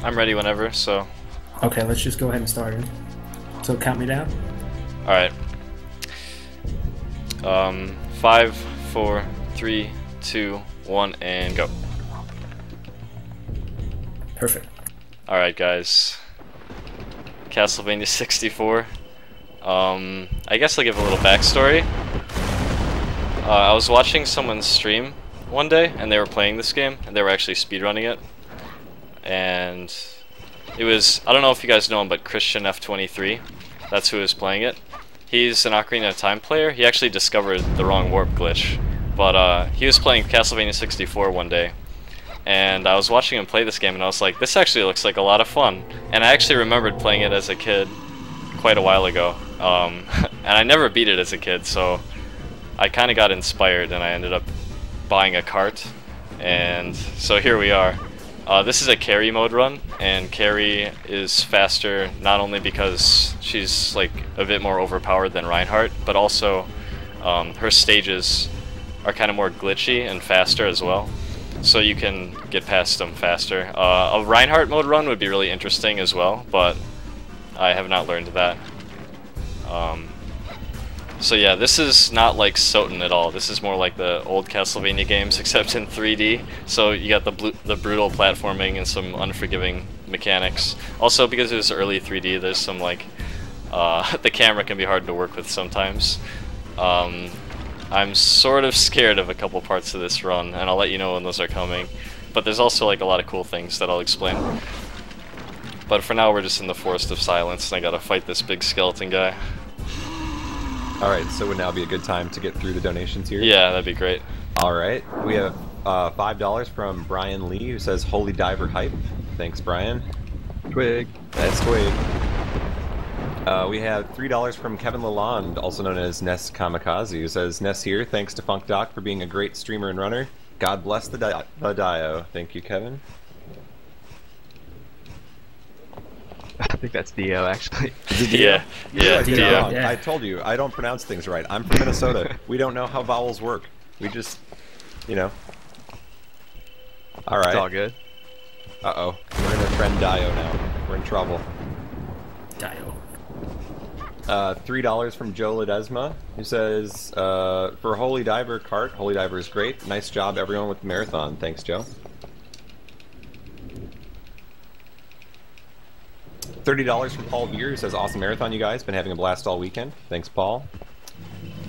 I'm ready whenever, so... Okay, let's just go ahead and start it. So count me down. Alright. 5, 4, 3, 2, 1, and go. Perfect. Alright guys. Castlevania 64. I guess I'll give a little backstory. I was watching someone stream one day, and they were playing this game, and they were actually speedrunning it. And it was, I don't know if you guys know him, but Christian F23, that's who was playing it. He's an Ocarina of Time player. He actually discovered the wrong warp glitch, but he was playing Castlevania 64 one day, and I was watching him play this game, and I was like, this actually looks like a lot of fun. And I actually remembered playing it as a kid quite a while ago, and I never beat it as a kid, so I kind of got inspired, and I ended up buying a cart, and so here we are. This is a Carrie mode run, and Carrie is faster not only because she's like a bit more overpowered than Reinhardt, but also her stages are kind of more glitchy and faster as well, so you can get past them faster. A Reinhardt mode run would be really interesting as well, but I have not learned that. So yeah, this is not like Soten at all. This is more like the old Castlevania games, except in 3D. So you got the brutal platforming and some unforgiving mechanics. Also, because it was early 3D, there's some like the camera can be hard to work with sometimes. I'm sort of scared of a couple parts of this run, and I'll let you know when those are coming. But there's also like a lot of cool things that I'll explain. But for now, we're just in the Forest of Silence, and I gotta fight this big skeleton guy. Alright, so would now be a good time to get through the donations here? Yeah, that'd be great. Alright, we have $5 from Brian Lee, who says, Holy Diver Hype. Thanks, Brian. Twig. That's Twig. We have $3 from Kevin Lalonde, also known as Ness Kamikaze, who says, Ness here, thanks to Funk Doc for being a great streamer and runner. God bless the Dio. Thank you, Kevin. I think that's Dio, actually. Yeah, Yeah, Dio. Yeah. I told you, I don't pronounce things right. I'm from Minnesota. We don't know how vowels work. We just, you know. Alright. It's all good. Uh-oh. We're gonna friend Dio now. We're in trouble. Dio. $3 from Joe Ledesma, who says, for Holy Diver cart, Holy Diver is great. Nice job, everyone, with the marathon. Thanks, Joe. $30 from Paul Beer, who says, awesome marathon, you guys. Been having a blast all weekend. Thanks, Paul.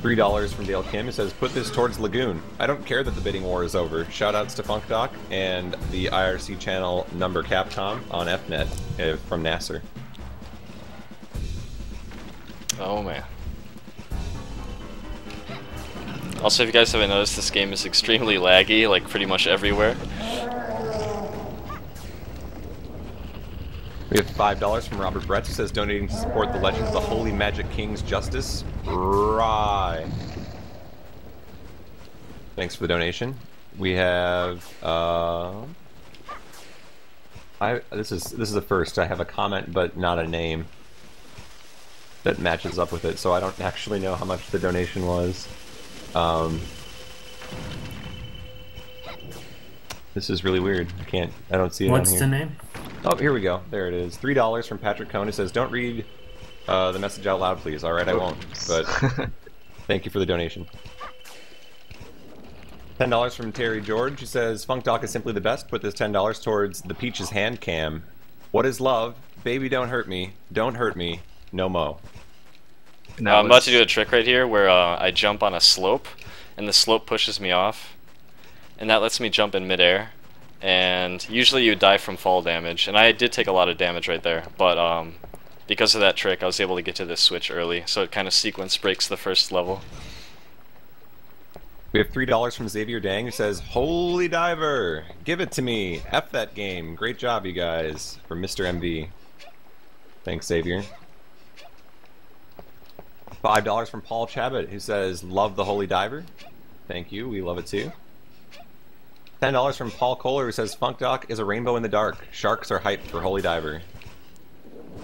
$3 from Dale Kim, who says, put this towards Lagoon. I don't care that the bidding war is over. Shoutouts to Funk Doc and the IRC channel Number Capcom on FNet from Nasser. Oh man. Also, if you guys haven't noticed, this game is extremely laggy, like pretty much everywhere. We have $5 from Robert Brett, who says, donating to support the Legend of the Holy Magic King's Justice. Right. Thanks for the donation. We have this is the first. I have a comment but not a name that matches up with it, so I don't actually know how much the donation was. This is really weird. I don't see it What's on here. the name? Oh, here we go. There it is. $3 from Patrick Cohn, who says, don't read the message out loud, please. Alright, I won't. But thank you for the donation. $10 from Terry George, who says, Funk Doc is simply the best. Put this $10 towards the Peach's hand cam. What is love? Baby, don't hurt me. Don't hurt me. No mo. I'm about to do a trick right here where I jump on a slope, and the slope pushes me off, and that lets me jump in midair. And usually you die from fall damage, and I did take a lot of damage right there, but because of that trick I was able to get to this switch early, so it kind of sequence breaks the first level. We have $3 from Xavier Dang, who says, Holy Diver! Give it to me! F that game! Great job, you guys! From Mr. MV. Thanks, Xavier. $5 from Paul Chabot, who says, love the Holy Diver. Thank you, we love it too. $10 from Paul Kohler, who says, Funk Doc is a rainbow in the dark. Sharks are hyped for Holy Diver.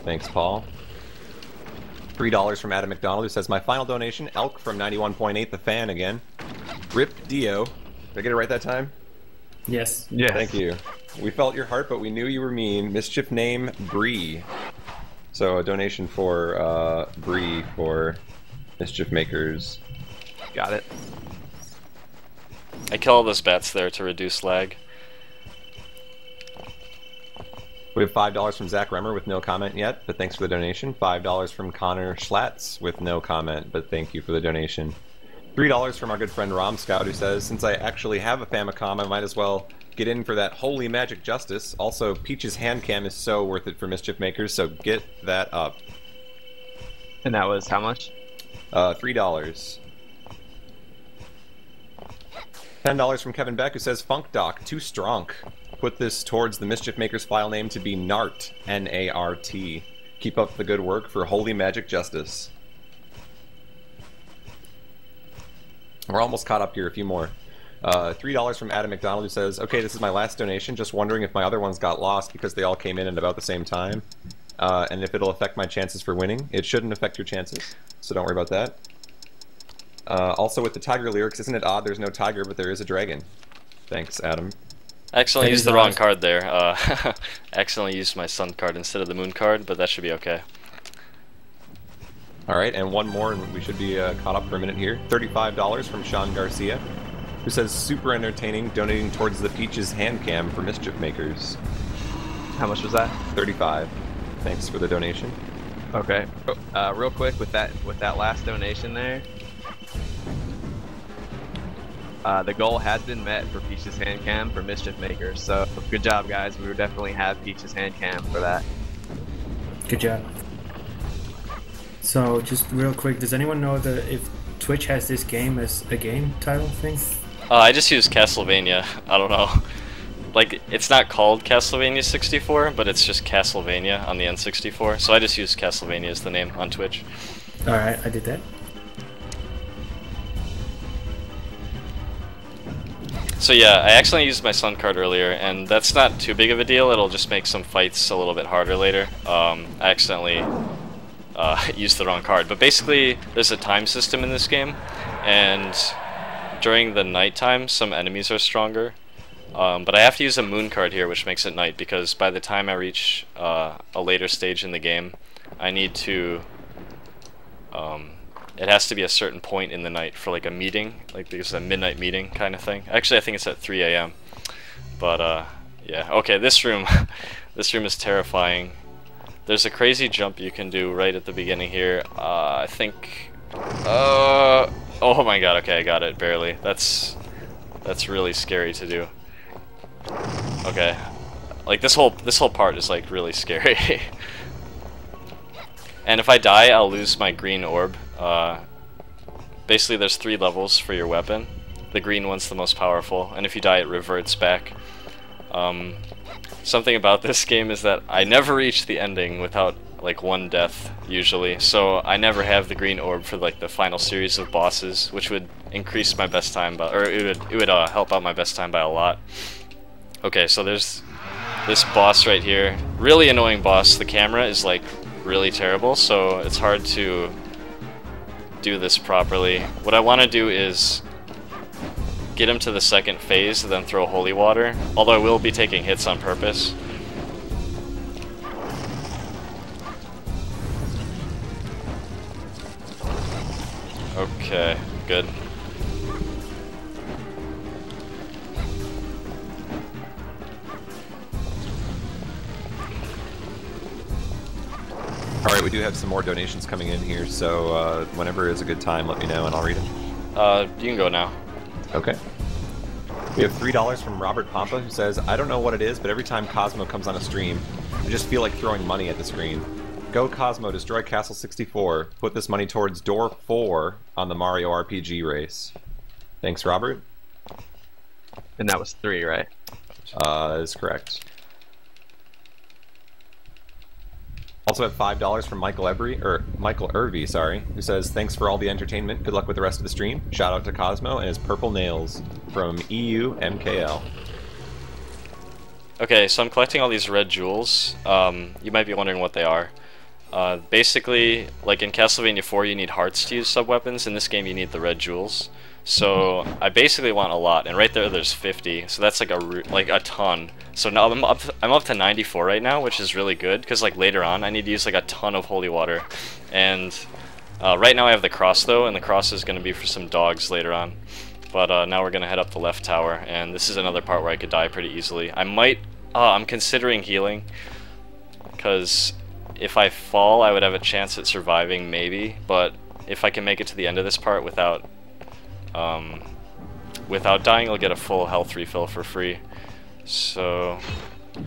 Thanks, Paul. $3 from Adam McDonald, who says, my final donation, Elk from 91.8, the fan again. Rip Dio. Did I get it right that time? Yes. Yes. Thank you. We felt your heart, but we knew you were mean. Mischief name, Bree. So a donation for Bree for Mischief Makers. Got it. I kill all those bats there to reduce lag. We have $5 from Zach Remmer with no comment yet, but thanks for the donation. $5 from Connor Schlatz with no comment, but thank you for the donation. $3 from our good friend Rom Scout, who says, since I actually have a Famicom, I might as well get in for that holy magic justice. Also, Peach's hand cam is so worth it for Mischief Makers, so get that up. And that was how much? $3. $10 from Kevin Beck, who says, Funk Doc, too strong. Put this towards the Mischief Makers file name to be NART, N-A-R-T. Keep up the good work for holy magic justice. We're almost caught up here, a few more. $3 from Adam McDonald, who says, okay, this is my last donation, just wondering if my other ones got lost because they all came in at about the same time. And if it'll affect my chances for winning. It shouldn't affect your chances, so don't worry about that. Also with the tiger lyrics, isn't it odd there's no tiger but there is a dragon? Thanks, Adam. I accidentally used the wrong card there. I accidentally used my sun card instead of the moon card, but that should be okay. Alright, and one more and we should be caught up for a minute here. $35 from Sean Garcia, who says, super entertaining, donating towards the Peaches hand cam for Mischief Makers. How much was that? 35. Thanks for the donation. Okay. Real quick with that last donation there. The goal has been met for Peach's hand cam for Mischief Makers, so good job, guys. We would definitely have Peach's hand cam for that. Good job. So, just real quick, does anyone know if Twitch has this game as a game title thing? I just use Castlevania. I don't know. Like, it's not called Castlevania 64, but it's just Castlevania on the N64, so I just use Castlevania as the name on Twitch. Alright, I did that. So yeah, I accidentally used my sun card earlier, and that's not too big of a deal. It'll just make some fights a little bit harder later. I accidentally used the wrong card. But basically, there's a time system in this game, and during the nighttime, some enemies are stronger. But I have to use a moon card here, which makes it night, because by the time I reach a later stage in the game, I need to... it has to be a certain point in the night for like a meeting, like there's a midnight meeting kind of thing. Actually, I think it's at 3 a.m. But yeah, okay, this room, this room is terrifying. There's a crazy jump you can do right at the beginning here. I think, oh my god, okay, I got it barely. That's really scary to do. Okay, like this whole part is like really scary. And if I die, I'll lose my green orb. Basically, there's 3 levels for your weapon. The green one's the most powerful, and if you die, it reverts back. Something about this game is that I never reach the ending without like 1 death, usually. So I never have the green orb for like the final series of bosses, which would increase my best time by, or it would help out my best time by a lot. Okay, so there's this boss right here. Really annoying boss. The camera is like really terrible, so it's hard to do this properly. What I want to do is get him to the second phase and then throw holy water, although I will be taking hits on purpose. Okay, good. Alright, we do have some more donations coming in here, so whenever is a good time, let me know and I'll read them. You can go now. Okay. We have $3 from Robert Pompa, who says, I don't know what it is, but every time Cosmo comes on a stream, I just feel like throwing money at the screen. Go Cosmo, destroy Castle 64. Put this money towards door 4 on the Mario RPG race. Thanks, Robert. And that was 3, right? That is correct. Also have $5 from Michael Irvy, sorry, who says, thanks for all the entertainment. Good luck with the rest of the stream. Shout out to Cosmo and his purple nails from EU MKL. Okay, so I'm collecting all these red jewels. You might be wondering what they are. Basically, like in Castlevania 4, you need hearts to use sub-weapons. In this game, you need the red jewels. So I basically want a lot, and right there's 50, so that's like a ton. So now I'm up to 94 right now, which is really good, because like later on I need to use like a ton of holy water. And right now I have the cross though, and the cross is going to be for some dogs later on. But now we're going to head up the left tower, and this is another part where I could die pretty easily. I'm considering healing, because if I fall I would have a chance at surviving maybe, but if I can make it to the end of this part without dying, I'll get a full health refill for free. So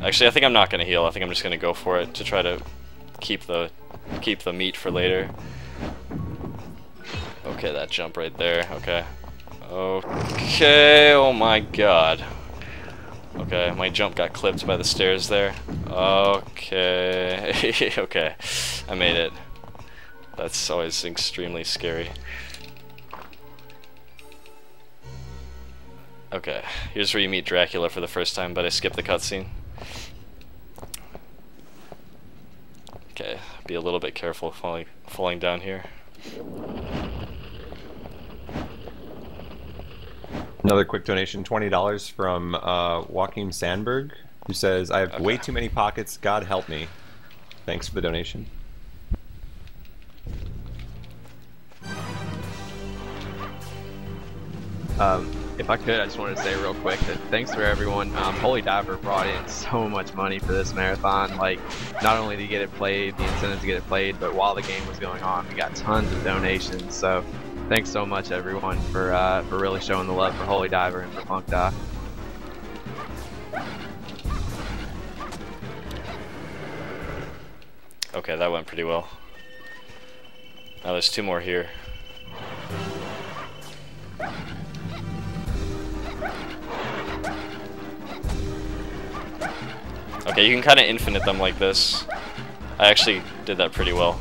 actually I think I'm not going to heal, I think I'm just going to go for it to try to keep the meat for later. Okay, that jump right there, okay. Okay, oh my god. Okay, my jump got clipped by the stairs there. Okay, okay, I made it. That's always extremely scary. Okay, here's where you meet Dracula for the first time, but I skipped the cutscene. Okay, be a little bit careful falling down here. Another quick donation, $20 from Joaquin Sandberg, who says, I have way too many pockets, God help me. Thanks for the donation. If I could, I just wanted to say real quick that thanks for everyone. Holy Diver brought in so much money for this marathon. Like, not only to get it played, the incentive to get it played, but while the game was going on, we got tons of donations. So, thanks so much, everyone, for really showing the love for Holy Diver and for Funk Doc. Okay, that went pretty well. Now there's 2 more here. Okay, you can kind of infinite them like this. I actually did that pretty well.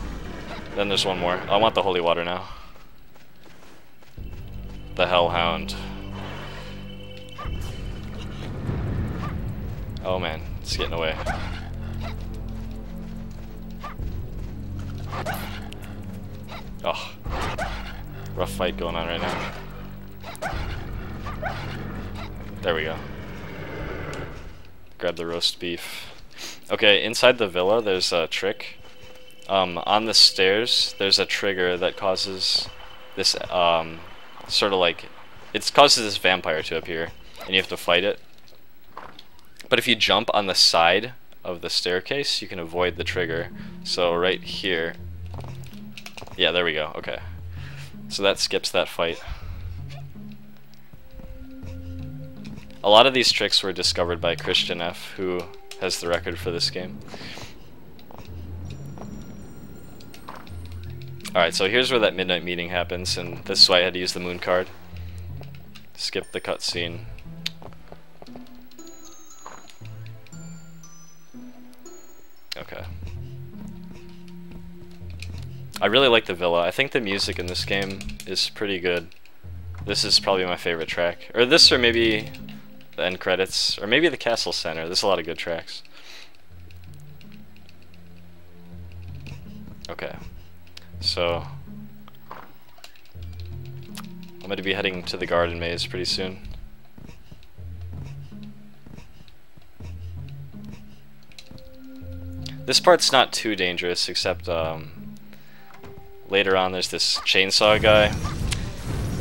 Then there's 1 more. I want the holy water now. The Hellhound. Oh man, it's getting away. Oh, rough fight going on right now. There we go. Grab the roast beef. Okay, inside the villa there's a trick. On the stairs there's a trigger that causes this sort of like, it causes this vampire to appear, and you have to fight it. But if you jump on the side of the staircase, you can avoid the trigger. So right here, yeah, there we go. Okay, so that skips that fight. A lot of these tricks were discovered by Christian F, who has the record for this game. Alright, so here's where that midnight meeting happens, and this is why I had to use the moon card. Skip the cutscene. Okay. I really like the villa. I think the music in this game is pretty good. This is probably my favorite track. Or this, or maybe the end credits, or maybe the castle center. There's a lot of good tracks. Okay. So I'm going to be heading to the garden maze pretty soon. This part's not too dangerous, except later on there's this chainsaw guy,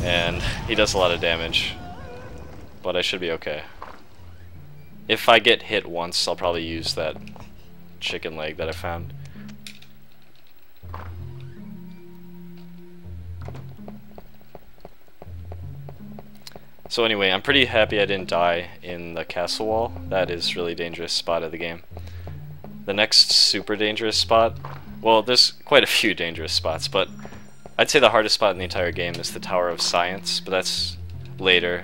and he does a lot of damage, but I should be okay. If I get hit once, I'll probably use that chicken leg that I found. So anyway, I'm pretty happy I didn't die in the castle wall. That is a really dangerous spot of the game. The next super dangerous spot, well, there's quite a few dangerous spots, but I'd say the hardest spot in the entire game is the Tower of Science, but that's later,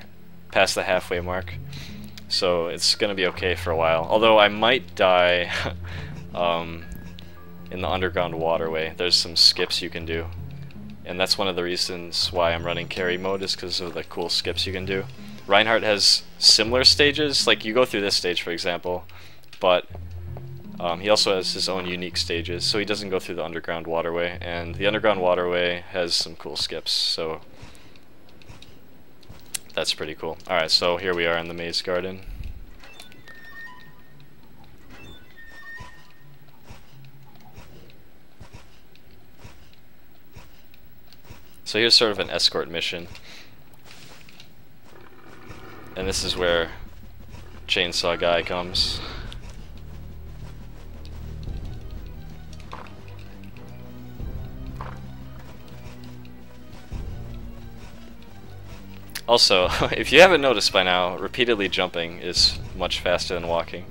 past the halfway mark. So it's gonna be okay for a while. Although I might die in the underground waterway. There's some skips you can do. And that's one of the reasons why I'm running Carrie mode, is because of the cool skips you can do. Reinhardt has similar stages, like you go through this stage for example, but he also has his own unique stages, so he doesn't go through the underground waterway, and the underground waterway has some cool skips, so That's pretty cool. Alright, so here we are in the maze garden. So here's sort of an escort mission. And this is where Chainsaw Guy comes. Also, if you haven't noticed by now, repeatedly jumping is much faster than walking.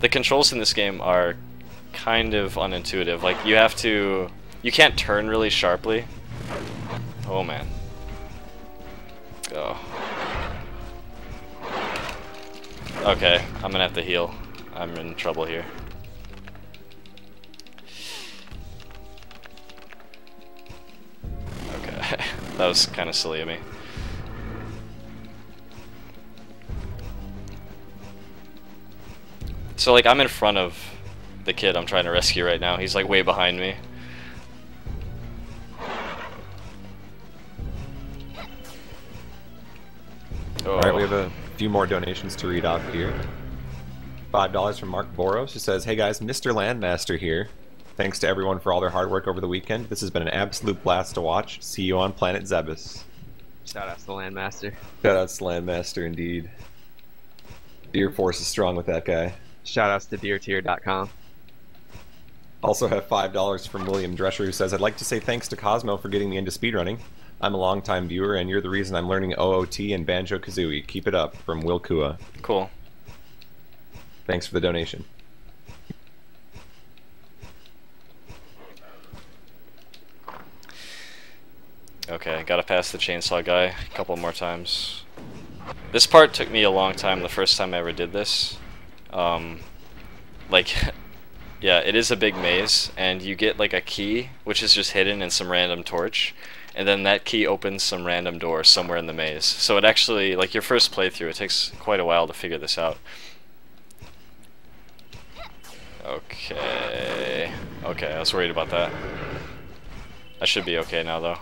The controls in this game are kind of unintuitive. Like, you can't turn really sharply. Oh man. Oh. Okay, I'm gonna have to heal. I'm in trouble here. Okay, that was kind of silly of me. So like, I'm in front of the kid I'm trying to rescue right now. He's like way behind me. Oh. Alright, we have a few more donations to read off here. $5 from Mark Boros, who says, "Hey guys, Mr. Landmaster here. Thanks to everyone for all their hard work over the weekend. This has been an absolute blast to watch. See you on Planet Zebus." Shout out to the Landmaster. Shout out to Landmaster indeed. Deer Force is strong with that guy. Shout outs to deertier.com. Also have $5 from William Drescher, who says, "I'd like to say thanks to Cosmo for getting me into speedrunning. I'm a long-time viewer, and you're the reason I'm learning OOT and Banjo-Kazooie. Keep it up," from Will Kua. Cool. Thanks for the donation. Okay, gotta pass the chainsaw guy a couple more times. This part took me a long time the first time I ever did this. Like, yeah, it is a big maze, and you get like a key, which is just hidden in some random torch, and then that key opens some random door somewhere in the maze. So it actually, like your first playthrough, it takes quite a while to figure this out. Okay. Okay, I was worried about that. I should be okay now, though.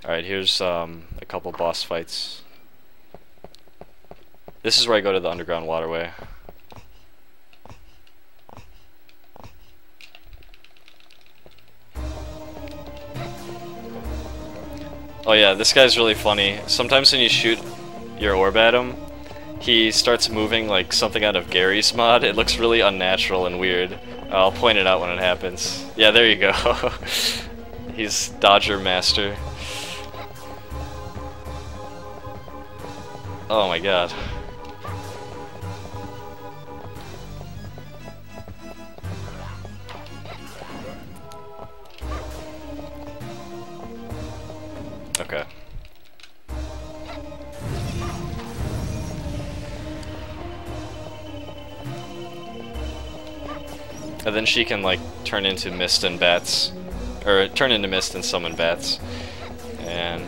Alright, here's a couple boss fights. This is where I go to the underground waterway. Oh yeah, this guy's really funny. Sometimes when you shoot your orb at him, he starts moving like something out of Gary's mod. It looks really unnatural and weird. I'll point it out when it happens. Yeah, there you go. He's Dodger Master. Oh my god. Okay. And then she can like turn into mist and bats, or turn into mist and summon bats. And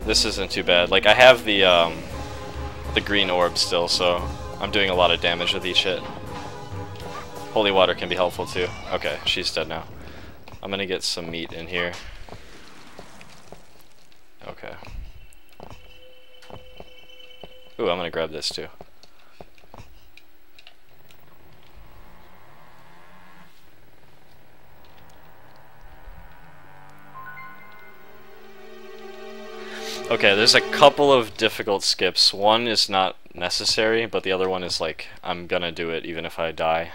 this isn't too bad. Like I have the green orb still, so I'm doing a lot of damage with each hit. Holy water can be helpful too. Okay, she's dead now. I'm gonna get some meat in here. Okay. Ooh, I'm gonna grab this too. Okay, there's a couple of difficult skips. One is not necessary, but the other one is like, I'm gonna do it even if I die.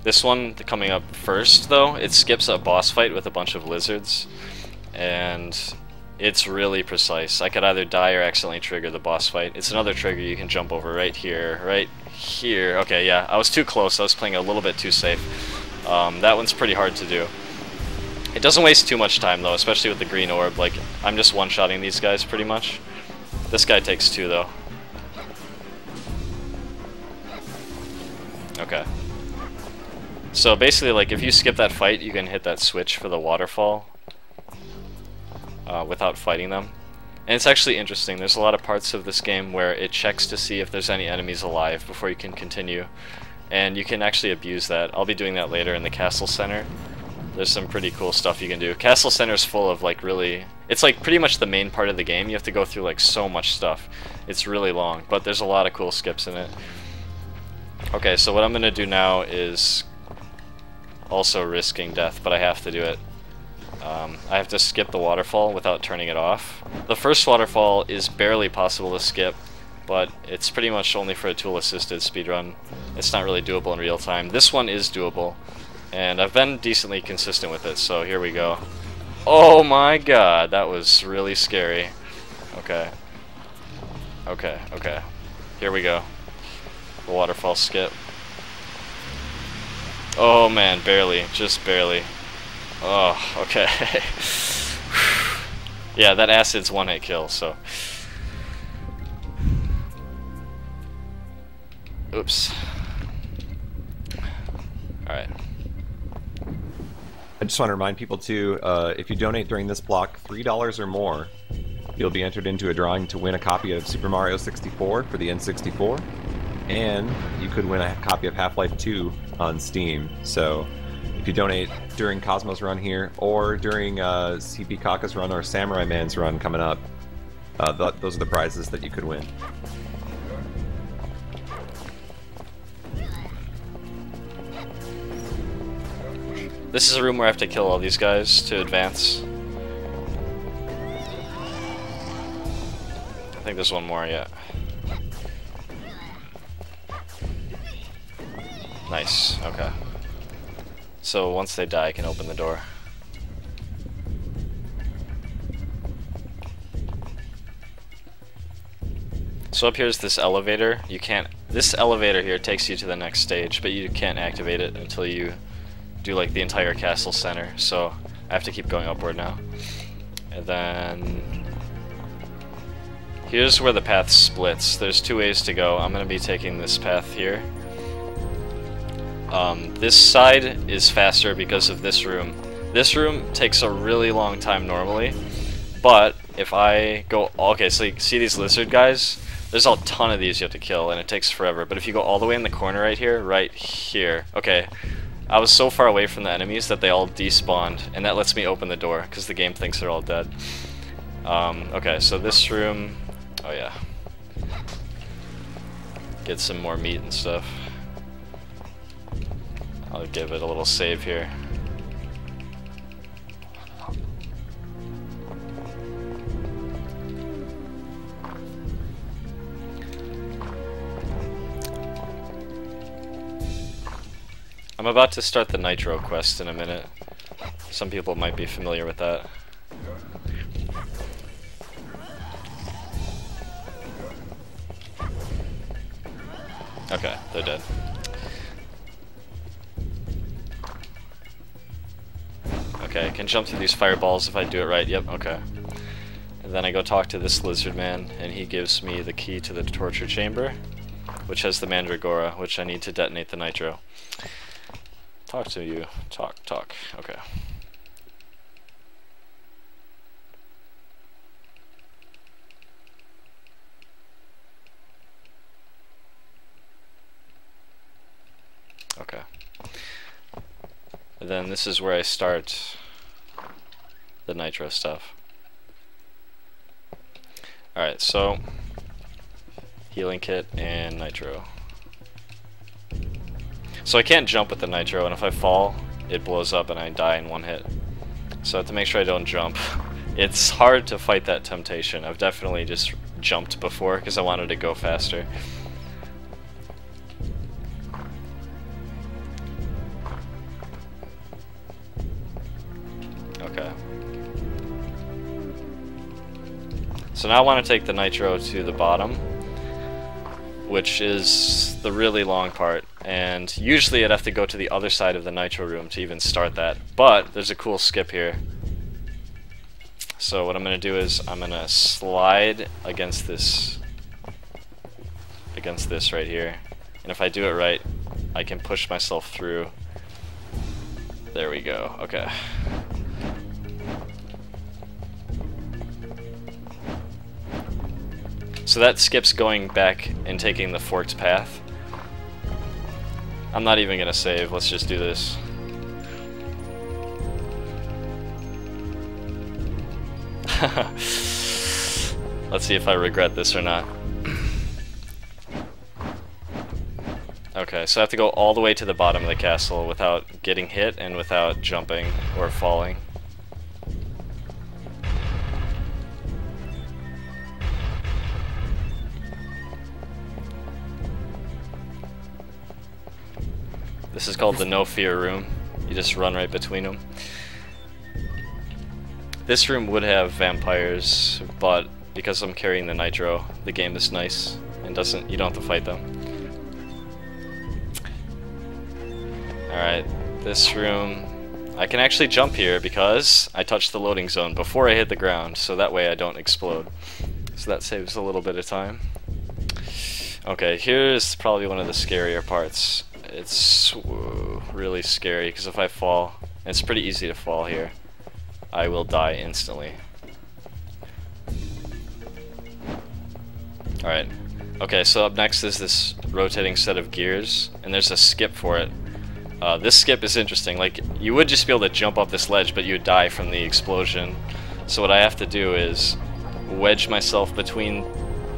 This one coming up first, though, it skips a boss fight with a bunch of lizards, and it's really precise. I could either die or accidentally trigger the boss fight. It's another trigger you can jump over right here, right here. Okay, yeah, I was too close. I was playing a little bit too safe. That one's pretty hard to do. It doesn't waste too much time though, especially with the green orb. Like, I'm just one-shotting these guys pretty much. This guy takes 2 though. Okay. So basically, like, if you skip that fight, you can hit that switch for the waterfall. without fighting them. And it's actually interesting. There's a lot of parts of this game where it checks to see if there's any enemies alive before you can continue. And you can actually abuse that. I'll be doing that later in the Castle Center. There's some pretty cool stuff you can do. Castle Center is full of like really... It's like pretty much the main part of the game. You have to go through like so much stuff. It's really long, but there's a lot of cool skips in it. Okay, so what I'm going to do now is also risking death, but I have to do it. I have to skip the waterfall without turning it off. The first waterfall is barely possible to skip, but it's pretty much only for a tool-assisted speedrun. It's not really doable in real time. This one is doable, and I've been decently consistent with it, so here we go. Oh my god, that was really scary. Okay. Okay, okay. Here we go. The waterfall skip. Oh man, barely. Just barely. Oh, okay. Yeah, that acid's one-hit kill, so... Oops. Alright. I just want to remind people too, if you donate during this block $3 or more, you'll be entered into a drawing to win a copy of Super Mario 64 for the N64, and you could win a copy of Half-Life 2 on Steam. So if you donate during Cosmo's run here, or during CP Kaka's run or Samurai Man's run coming up, those are the prizes that you could win. This is a room where I have to kill all these guys to advance. I think there's one more yet. Nice, okay. So once they die, I can open the door. So up here is this elevator. You can't... This elevator here takes you to the next stage, but you can't activate it until you do like the entire castle center. So I have to keep going upward now. And then... Here's where the path splits. There's two ways to go. I'm going to be taking this path here. This side is faster because of this room. This room takes a really long time normally, but if I go... Okay, so you see these lizard guys? There's a ton of these you have to kill, and it takes forever. But if you go all the way in the corner right here... Okay, I was so far away from the enemies that they all despawned, and that lets me open the door, because the game thinks they're all dead. Okay, so this room... Oh yeah. Get some more meat and stuff. I'll give it a little save here. I'm about to start the Nitro quest in a minute. Some people might be familiar with that. Okay, they're dead. Okay, I can jump through these fireballs if I do it right. Yep, okay. And then I go talk to this lizard man, and he gives me the key to the torture chamber, which has the Mandragora, which I need to detonate the Nitro. Talk to you. Talk. Okay. Okay. And then this is where I start the Nitro stuff. Alright, so healing kit and Nitro. So I can't jump with the Nitro, and if I fall, it blows up and I die in one hit. So I have to make sure I don't jump. It's hard to fight that temptation. I've definitely just jumped before because I wanted to go faster. Okay. So now I want to take the Nitro to the bottom, which is the really long part, and usually I'd have to go to the other side of the Nitro room to even start that, but there's a cool skip here. So what I'm going to do is I'm going to slide against this right here, and if I do it right, I can push myself through. There we go. Okay. So that skips going back and taking the forked path. I'm not even gonna save, let's just do this. Let's see if I regret this or not. Okay, so I have to go all the way to the bottom of the castle without getting hit and without jumping or falling. This is called the no fear room. You just run right between them. This room would have vampires, but because I'm carrying the Nitro, the game is nice and you don't have to fight them. Alright, this room, I can actually jump here because I touched the loading zone before I hit the ground, so that way I don't explode. So that saves a little bit of time. Okay, here's probably one of the scarier parts. It's really scary because if I fall, and it's pretty easy to fall here, I will die instantly. Alright, okay, so up next is this rotating set of gears, and there's a skip for it. This skip is interesting, like, you would just be able to jump off this ledge, but you would die from the explosion. So what I have to do is wedge myself between...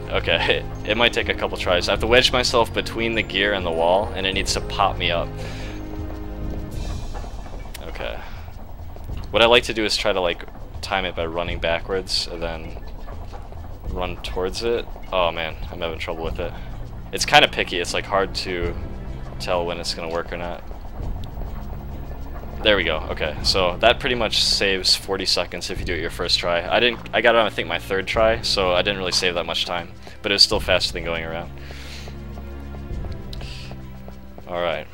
Okay, it might take a couple tries. I have to wedge myself between the gear and the wall, and it needs to pop me up. Okay. What I like to do is try to, like, time it by running backwards, and then run towards it. Oh man, I'm having trouble with it. It's kind of picky, it's like hard to tell when it's gonna work or not. There we go, okay. So that pretty much saves 40 seconds if you do it your first try. I got it on I think my third try, so I didn't really save that much time. But it was still faster than going around. Alright.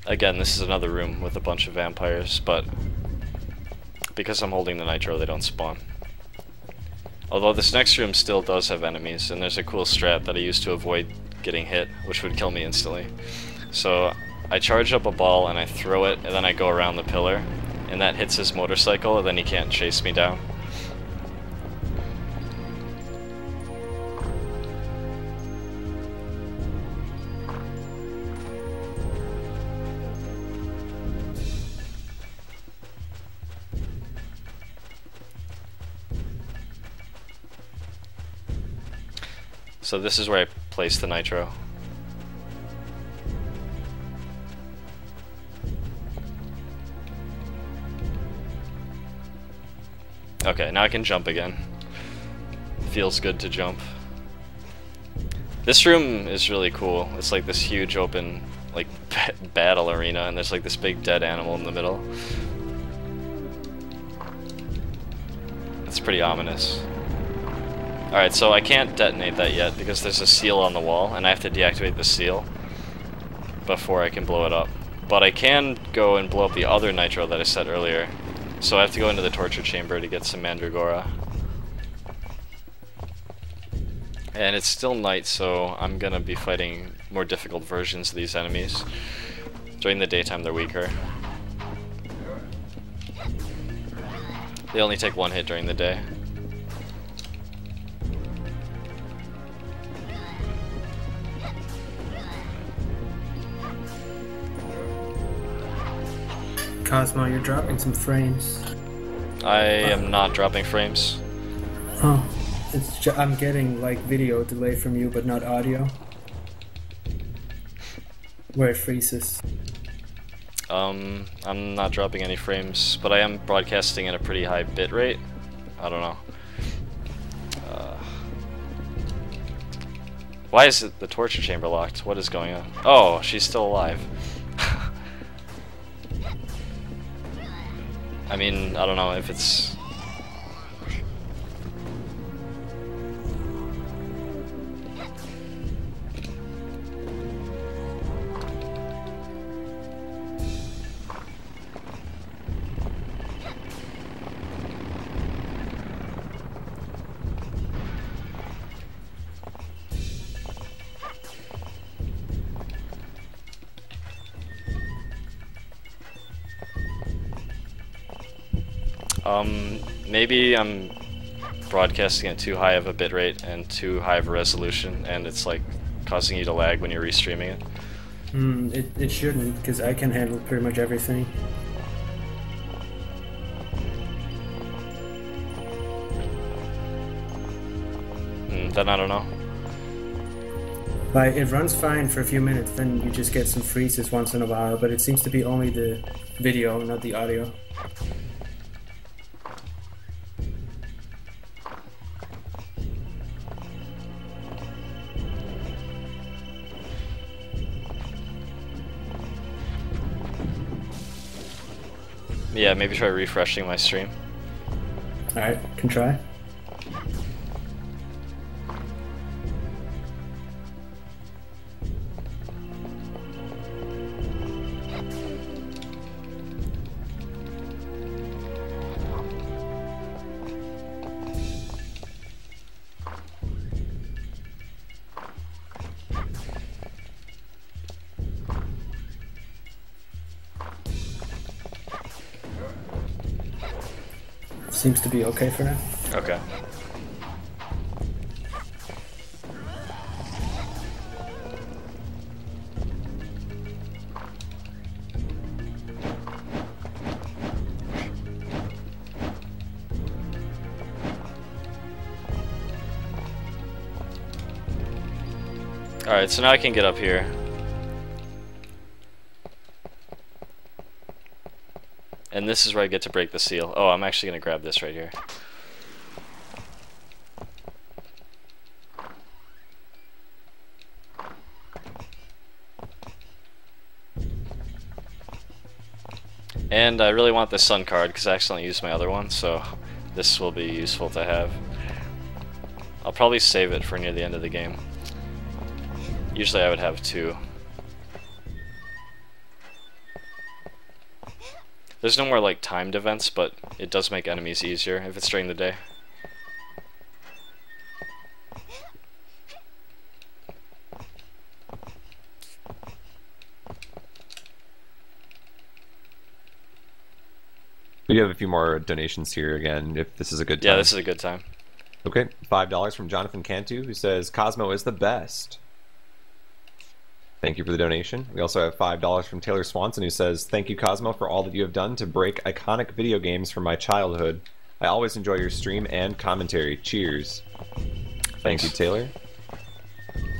Again, this is another room with a bunch of vampires, but because I'm holding the Nitro, they don't spawn. Although this next room still does have enemies, and there's a cool strat that I use to avoid getting hit, which would kill me instantly. So I charge up a ball and I throw it, and then I go around the pillar, and that hits his motorcycle, and then he can't chase me down. So this is where I place the Nitro. Okay, now I can jump again. Feels good to jump. This room is really cool. It's like this huge open, like, battle arena, and there's like this big dead animal in the middle. It's pretty ominous. Alright, so I can't detonate that yet because there's a seal on the wall, and I have to deactivate the seal before I can blow it up. But I can go and blow up the other Nitro that I set earlier. So I have to go into the torture chamber to get some Mandragora. And it's still night, so I'm gonna be fighting more difficult versions of these enemies. During the daytime, they're weaker. They only take one hit during the day. Cosmo, you're dropping some frames. I am not dropping frames. Oh, I'm getting like video delay from you, but not audio. Where it freezes. I'm not dropping any frames, but I am broadcasting at a pretty high bit rate. I don't know. Why is the torture chamber locked? What is going on? Oh, she's still alive. I mean, I don't know if it's... Maybe I'm broadcasting at too high of a bitrate and too high of a resolution, and it's like causing you to lag when you're restreaming it. It shouldn't, because I can handle pretty much everything. Then I don't know. Like, it runs fine for a few minutes, then you just get some freezes once in a while, but it seems to be only the video, not the audio. Yeah, maybe try refreshing my stream. Alright, can try. Seems to be okay for now. Okay. Alright, so now I can get up here. And this is where I get to break the seal. Oh, I'm actually going to grab this right here. And I really want the sun card because I accidentally used my other one, so this will be useful to have. I'll probably save it for near the end of the game. Usually I would have 2. There's no more like timed events, but it does make enemies easier if it's during the day. We have a few more donations here again, if this is a good time. Yeah, this is a good time. Okay, $5 from Jonathan Cantu, who says, Cosmo is the best. Thank you for the donation. We also have $5 from Taylor Swanson, who says, thank you, Cosmo, for all that you have done to break iconic video games from my childhood. I always enjoy your stream and commentary. Cheers. Thank you, Taylor.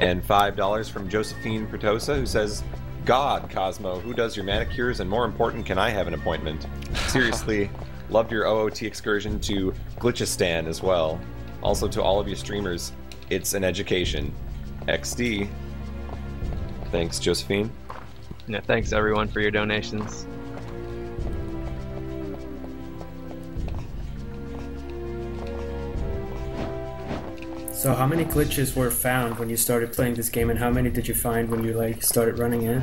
And $5 from Josephine Pertosa, who says, God, Cosmo, who does your manicures, and more important, can I have an appointment? Seriously, loved your OOT excursion to Glitchistan as well. Also to all of your streamers, it's an education. XD. Thanks, Josephine. Yeah, thanks everyone for your donations. So how many glitches were found when you started playing this game, and how many did you find when you like started running in?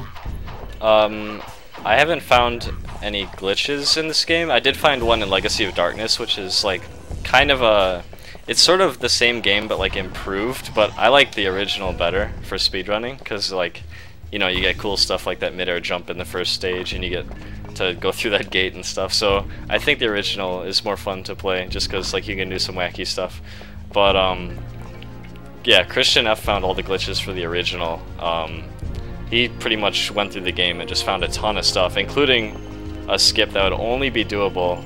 I haven't found any glitches in this game. I did find one in Legacy of Darkness, which is like kind of a... It's sort of the same game, but like improved, but I like the original better for speedrunning, because like, you know, you get cool stuff like that mid-air jump in the first stage, and you get to go through that gate and stuff, so I think the original is more fun to play, just because like you can do some wacky stuff. But yeah, Christian F found all the glitches for the original. He pretty much went through the game and just found a ton of stuff, including a skip that would only be doable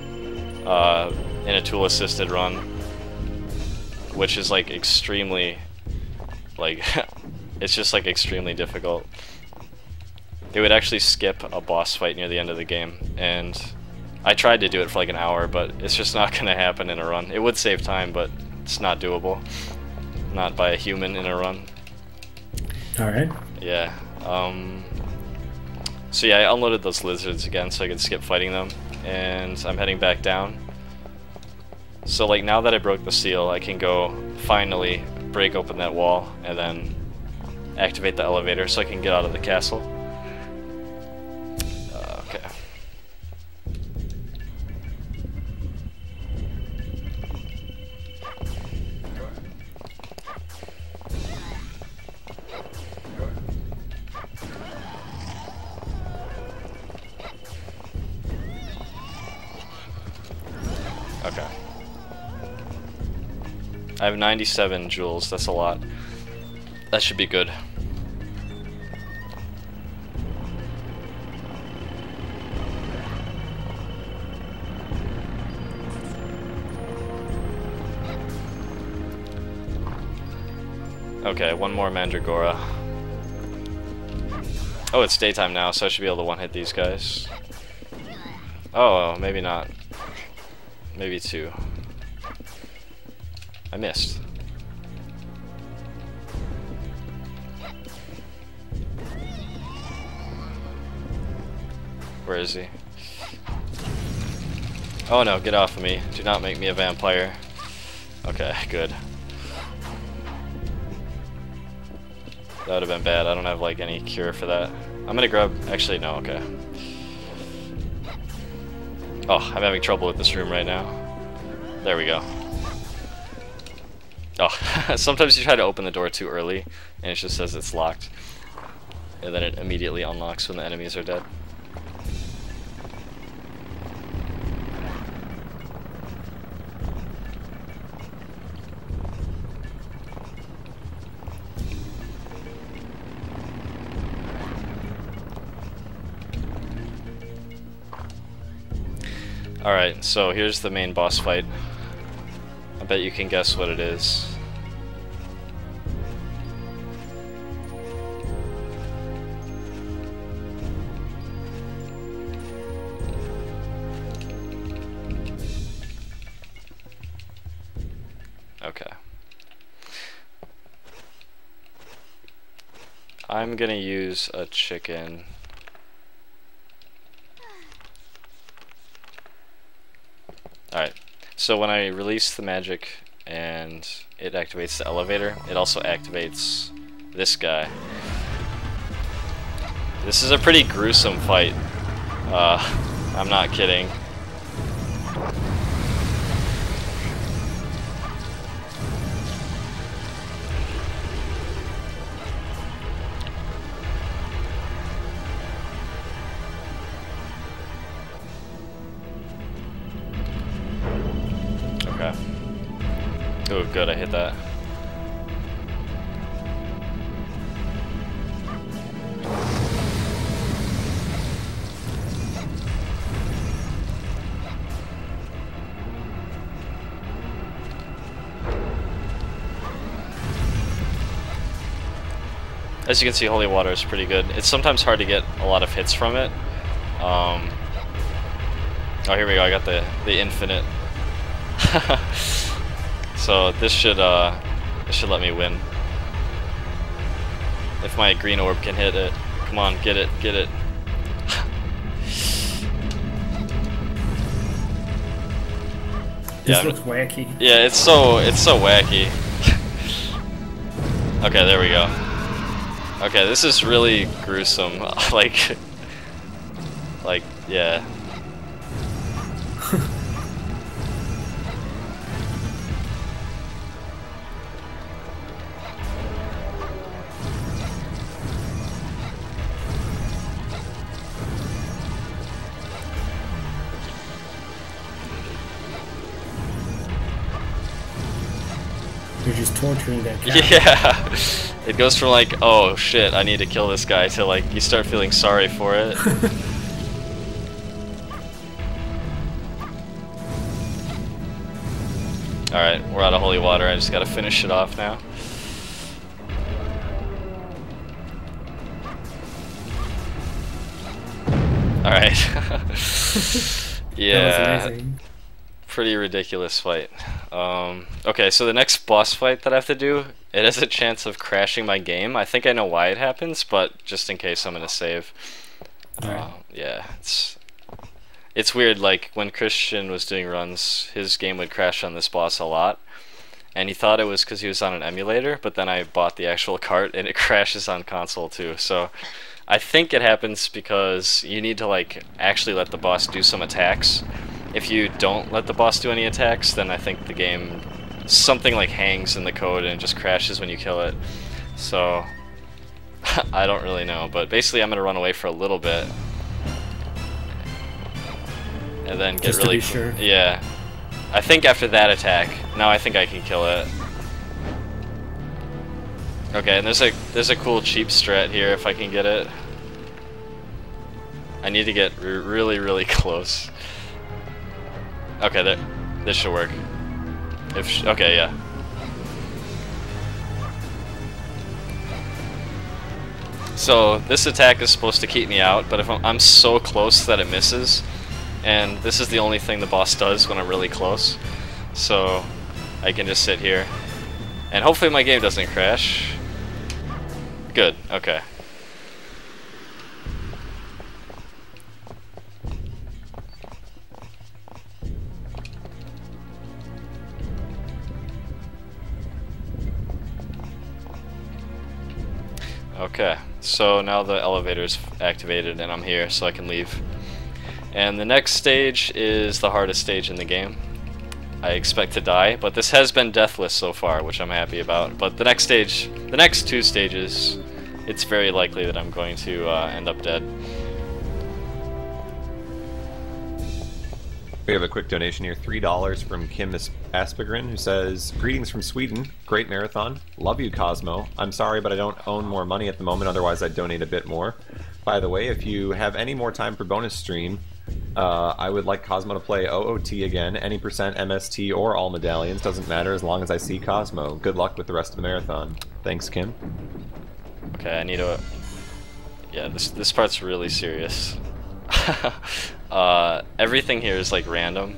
in a tool-assisted run, which is like extremely, like, it's just like extremely difficult. It would actually skip a boss fight near the end of the game, and I tried to do it for like an hour, but it's just not going to happen in a run. It would save time, but it's not doable. Not by a human in a run. Alright. Yeah. So yeah, I unloaded those lizards again so I could skip fighting them, and I'm heading back down. So like now that I broke the seal, I can go finally break open that wall and then activate the elevator so I can get out of the castle. Okay. I have 97 jewels, that's a lot. That should be good. Okay, one more Mandragora. Oh, it's daytime now, so I should be able to one-hit these guys. Oh, maybe not. Maybe 2. I missed. Where is he? Oh no, get off of me. Do not make me a vampire. Okay, good. That would have been bad. I don't have like any cure for that. I'm gonna grab... Actually, no, okay. Oh, I'm having trouble with this room right now. There we go. Oh, sometimes you try to open the door too early, and it just says it's locked. And then it immediately unlocks when the enemies are dead. Alright, so here's the main boss fight. I bet you can guess what it is. Okay. I'm gonna use a chicken. Alright, so when I release the magic and it activates the elevator, it also activates this guy. This is a pretty gruesome fight. I'm not kidding. Okay. Oh, good, I hit that. As you can see, holy water is pretty good. It's sometimes hard to get a lot of hits from it. Oh, here we go. I got the infinite. So this should let me win. If my green orb can hit it. Come on, get it, get it. This looks wacky. Yeah, it's so wacky. Okay, there we go. Okay, this is really gruesome. like, yeah. You're just torturing that guy. Yeah. It goes from like, oh shit, I need to kill this guy, to like, you start feeling sorry for it. Alright, we're out of holy water, I just gotta finish it off now. Alright. Yeah. That was amazing. Pretty ridiculous fight. Okay, so the next boss fight that I have to do, it has a chance of crashing my game. I think I know why it happens, but just in case, I'm gonna save. Yeah, it's weird. Like when Christian was doing runs, his game would crash on this boss a lot, and he thought it was because he was on an emulator. But then I bought the actual cart, and it crashes on console too. So I think it happens because you need to like actually let the boss do some attacks. If you don't let the boss do any attacks, then I think the game, something like hangs in the code and it just crashes when you kill it. So, I don't really know, but basically I'm going to run away for a little bit. And then get just really... to be sure. Yeah. I think after that attack, now I think I can kill it. Okay, and there's a cool cheap strat here if I can get it. I need to get really close. Okay, this should work. Okay, yeah. So this attack is supposed to keep me out, but if I'm so close that it misses, and this is the only thing the boss does when I'm really close, so I can just sit here, and hopefully my game doesn't crash. Good, okay. Okay, so now the elevator's activated and I'm here, so I can leave. And the next stage is the hardest stage in the game. I expect to die, but this has been deathless so far, which I'm happy about. But the next stage, the next two stages, it's very likely that I'm going to end up dead. We have a quick donation here, $3 from Kim Aspegren, who says, "Greetings from Sweden. Great marathon. Love you, Cosmo. I'm sorry, but I don't own more money at the moment, otherwise I'd donate a bit more. By the way, if you have any more time for bonus stream, I would like Cosmo to play OOT again, any percent MST or all medallions, doesn't matter as long as I see Cosmo. Good luck with the rest of the marathon." Thanks, Kim. Okay, I need to... Yeah, this part's really serious. Everything here is like random.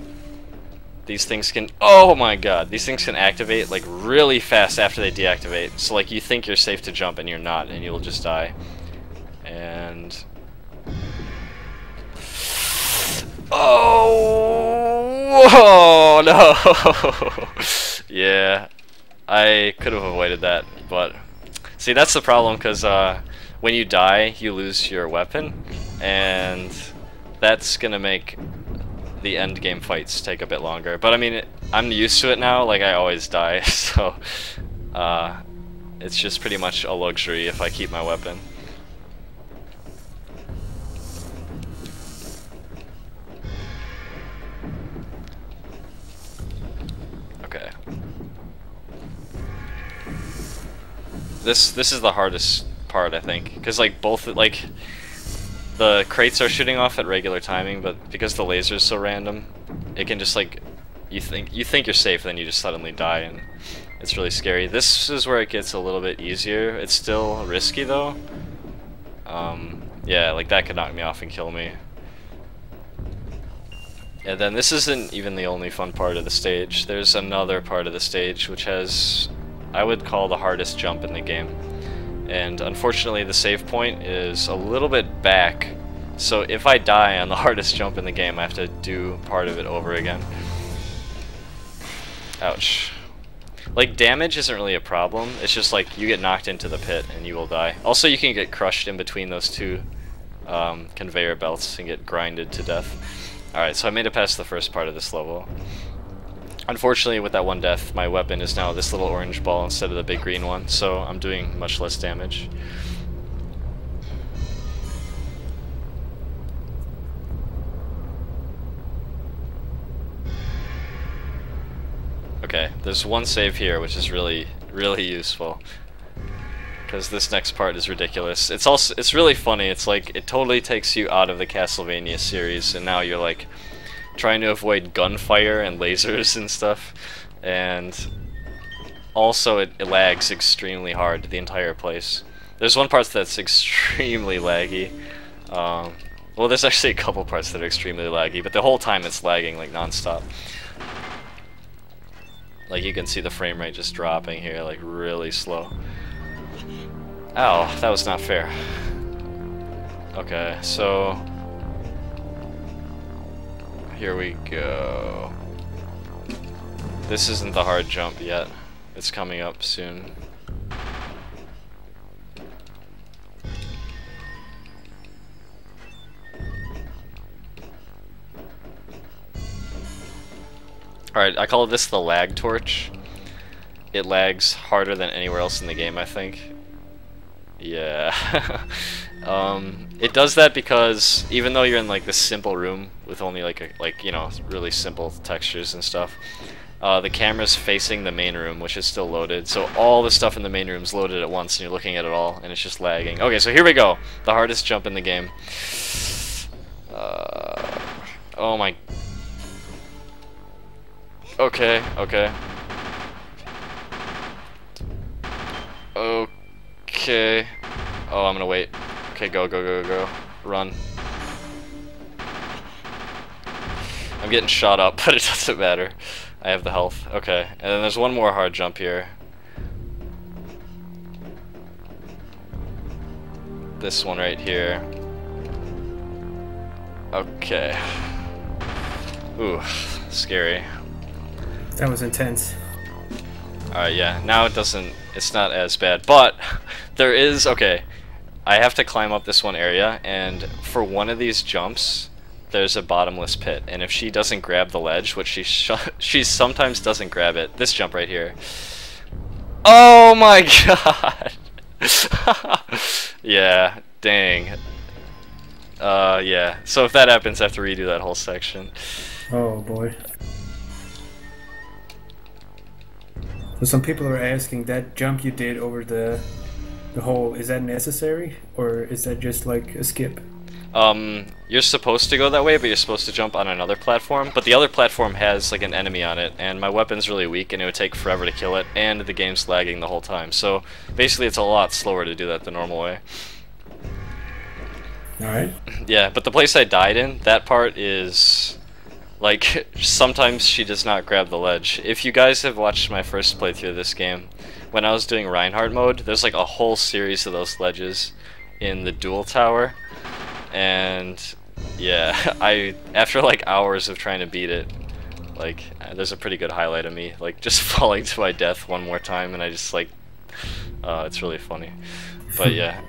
These things can... Oh my god! These things can activate like really fast after they deactivate. So like you think you're safe to jump and you're not, and you'll just die. And... Oh! Whoa! No! Yeah. I could have avoided that, but... See, that's the problem, because when you die, you lose your weapon, and that's gonna make the end game fights take a bit longer. But I mean, I'm used to it now, like I always die, so it's just pretty much a luxury if I keep my weapon. Okay. This is the hardest part, I think, because like both like the crates are shooting off at regular timing, but because the laser is so random, it can just like you think you're safe, then you just suddenly die, and it's really scary. This is where it gets a little bit easier. It's still risky though. Yeah, like that could knock me off and kill me. And then this isn't even the only fun part of the stage. There's another part of the stage which has, I would call, the hardest jump in the game. And unfortunately the save point is a little bit back, so if I die on the hardest jump in the game, I have to do part of it over again. Ouch. Like, damage isn't really a problem, it's just like you get knocked into the pit and you will die. Also, you can get crushed in between those two conveyor belts and get grinded to death. Alright, so I made it past the first part of this level. Unfortunately, with that one death, my weapon is now this little orange ball instead of the big green one, so I'm doing much less damage. Okay, there's one save here, which is really useful, because this next part is ridiculous. It's really funny. It's like it totally takes you out of the Castlevania series, and now you're like trying to avoid gunfire and lasers and stuff, and also it lags extremely hard, the entire place. There's one part that's extremely laggy. Well, there's actually a couple parts that are extremely laggy, but the whole time it's lagging like non-stop. Like, you can see the frame rate just dropping here, like really slow. Ow, that was not fair. Okay, so here we go. This isn't the hard jump yet. It's coming up soon. Alright, I call this the lag torch. It lags harder than anywhere else in the game, I think. Yeah. It does that because even though you're in like this simple room with only like you know, really simple textures and stuff, the camera's facing the main room, which is still loaded. So all the stuff in the main room is loaded at once, and you're looking at it all, and it's just lagging. Okay, so here we go. The hardest jump in the game. Oh my. Okay, okay. Okay. Oh, I'm gonna wait. Okay, go, go, go, go. Run. I'm getting shot up, but it doesn't matter. I have the health. Okay, and then there's one more hard jump here. This one right here. Okay. Ooh, scary. That was intense. Alright, yeah, now it's not as bad, but there is, okay, I have to climb up this one area, and for one of these jumps, there's a bottomless pit, and if she doesn't grab the ledge, which she sometimes doesn't grab it, this jump right here. Oh my god! Yeah, dang. Yeah, so if that happens, I have to redo that whole section. Oh boy. So some people are asking, that jump you did over the hole, is that necessary? Or is that just like a skip? You're supposed to go that way, but you're supposed to jump on another platform. But the other platform has like an enemy on it, and my weapon's really weak, and it would take forever to kill it, and the game's lagging the whole time. So basically it's a lot slower to do that the normal way. Alright. Yeah, but the place I died in, that part is... like, sometimes she does not grab the ledge. If you guys have watched my first playthrough of this game, when I was doing Reinhardt mode, there's like a whole series of those ledges in the dual tower. And yeah, after like hours of trying to beat it, like, there's a pretty good highlight of me, like, just falling to my death one more time, and I just like, it's really funny. But yeah,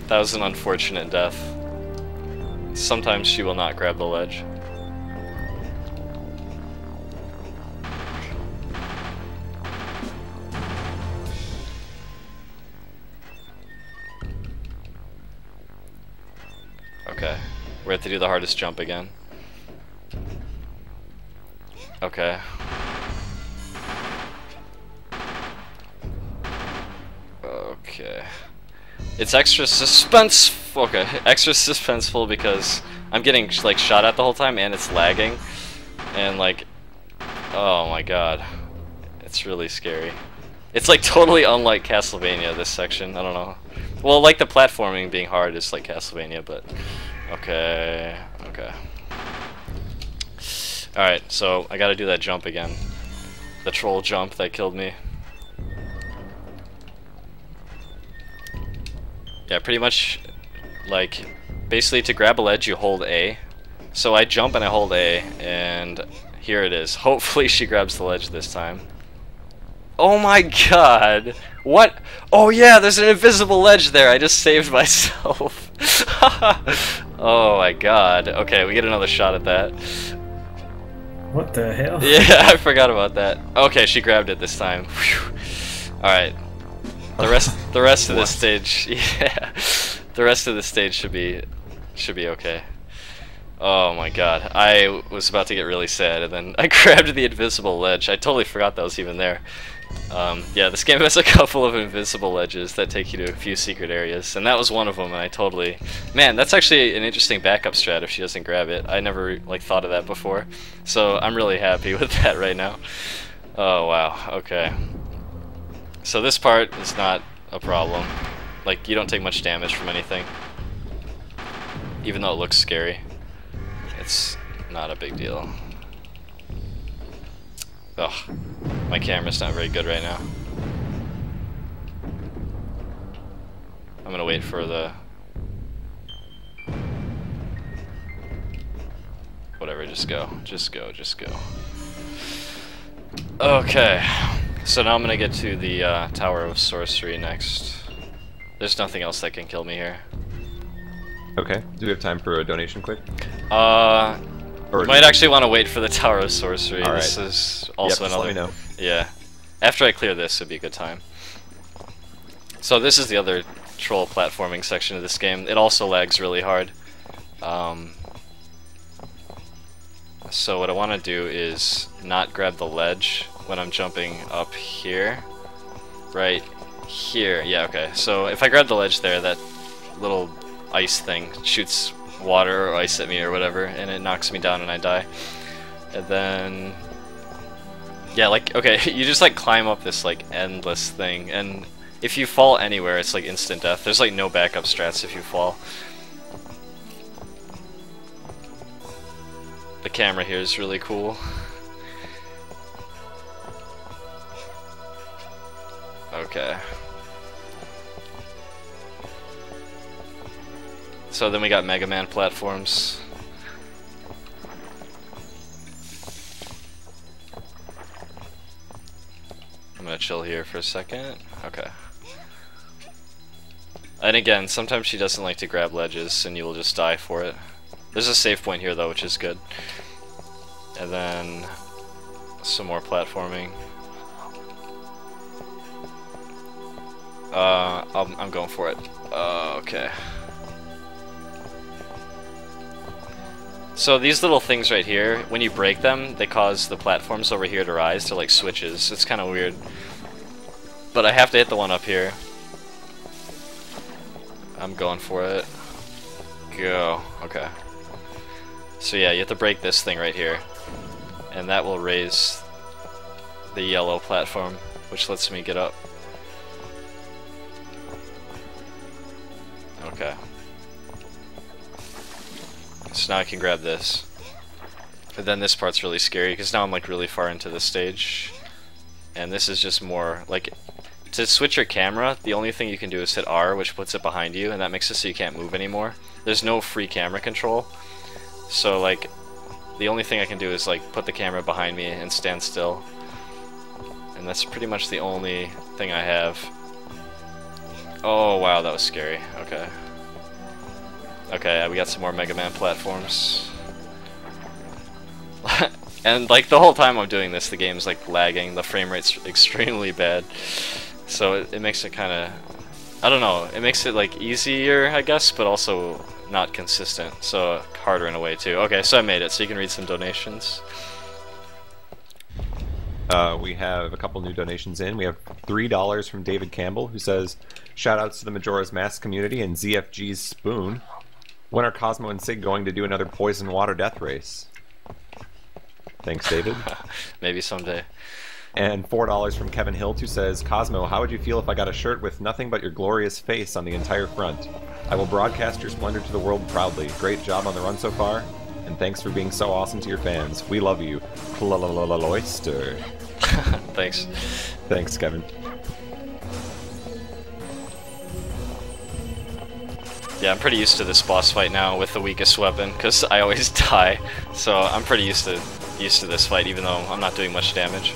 that was an unfortunate death. Sometimes she will not grab the ledge. Okay, we have to do the hardest jump again. Okay. Okay. It's extra okay, extra suspenseful because I'm getting like shot at the whole time and it's lagging. And like, oh my god. It's really scary. It's like totally unlike Castlevania, this section, I don't know. Well, like the platforming being hard is like Castlevania, but okay, okay. Alright, so I gotta do that jump again. The troll jump that killed me. Yeah, pretty much, like, basically to grab a ledge you hold A. So I jump and I hold A, and here it is. Hopefully she grabs the ledge this time. Oh my god! What? Oh yeah, there's an invisible ledge there. I just saved myself. Oh my god. Okay, we get another shot at that. What the hell? Yeah, I forgot about that. Okay, she grabbed it this time. All right. The rest of this stage, yeah. The rest of the stage should be okay. Oh my god. I was about to get really sad and then I grabbed the invisible ledge. I totally forgot that was even there. Yeah, this game has a couple of invisible ledges that take you to a few secret areas, and that was one of them, and I totally... Man, that's actually an interesting backup strat if she doesn't grab it. I never, like, thought of that before, so I'm really happy with that right now. Oh, wow, okay. So this part is not a problem. Like, you don't take much damage from anything. Even though it looks scary. It's not a big deal. Ugh, my camera's not very good right now. I'm gonna wait for the... Whatever, just go. Just go, just go. Okay, so now I'm gonna get to the Tower of Sorcery next. There's nothing else that can kill me here. Okay, do we have time for a donation quick? You might actually want to wait for the Tower of Sorcery. All right. This is also yep, another... let me know. Yeah. After I clear this, would be a good time. So this is the other troll platforming section of this game. It also lags really hard. So what I want to do is not grab the ledge when I'm jumping up here. Right here. Yeah, okay. So if I grab the ledge there, that little ice thing shoots water or ice at me or whatever, and it knocks me down and I die. And then... yeah, like, okay, you just like climb up this like endless thing, and if you fall anywhere, it's like instant death. There's like no backup strats if you fall. The camera here is really cool. Okay. So then we got Mega Man platforms. I'm gonna chill here for a second. Okay. And again, sometimes she doesn't like to grab ledges and you will just die for it. There's a save point here though, which is good. And then some more platforming. I'm going for it. Okay. So these little things right here, when you break them, they cause the platforms over here to rise to like switches. It's kind of weird. But I have to hit the one up here. I'm going for it. Go. Okay. So yeah, you have to break this thing right here. And that will raise the yellow platform, which lets me get up. Okay. So now I can grab this. But then this part's really scary, because now I'm like really far into the stage. And this is just more, like, to switch your camera, the only thing you can do is hit R, which puts it behind you, and that makes it so you can't move anymore. There's no free camera control. So like, the only thing I can do is like put the camera behind me and stand still. And that's pretty much the only thing I have. Oh wow, that was scary. Okay. Okay, we got some more Mega Man platforms. And like the whole time I'm doing this, the game's like lagging, the frame rate's extremely bad. So it makes it kind of, I don't know, it makes it like easier, I guess, but also not consistent, so harder in a way too. Okay, so I made it, so you can read some donations. We have a couple new donations in. We have $3 from David Campbell, who says, "Shoutouts to the Majora's Mask community and ZFG's Spoon. When are Cosmo and Sig going to do another poison water death race?" Thanks, David. Maybe someday. And $4 from Kevin Hilt, who says, "Cosmo, how would you feel if I got a shirt with nothing but your glorious face on the entire front? I will broadcast your splendor to the world proudly. Great job on the run so far, and thanks for being so awesome to your fans. We love you. Oyster." Thanks. Thanks, Kevin. Yeah, I'm pretty used to this boss fight now with the weakest weapon, because I always die. So I'm pretty used to this fight, even though I'm not doing much damage.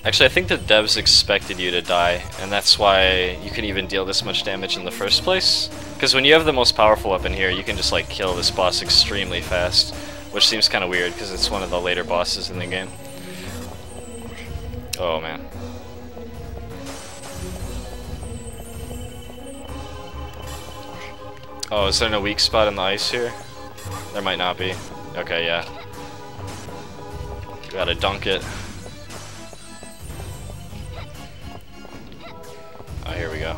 Actually, I think the devs expected you to die, and that's why you can even deal this much damage in the first place. Because when you have the most powerful weapon here, you can just like kill this boss extremely fast, which seems kind of weird because it's one of the later bosses in the game. Oh man. Oh, is there no weak spot in the ice here? There might not be. Okay, yeah. You gotta dunk it. Oh, here we go.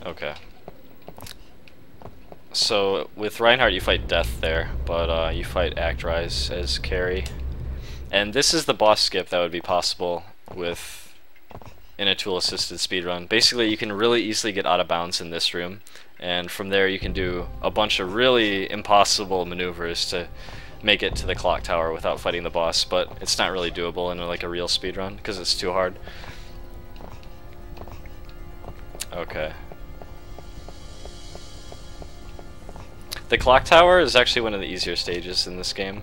Okay. So with Reinhardt you fight Death there, but you fight Actrise as Carrie. And this is the boss skip that would be possible with in a tool assisted speedrun. Basically you can really easily get out of bounds in this room, and from there you can do a bunch of really impossible maneuvers to make it to the clock tower without fighting the boss, but it's not really doable in like a real speedrun because it's too hard. Okay. The clock tower is actually one of the easier stages in this game.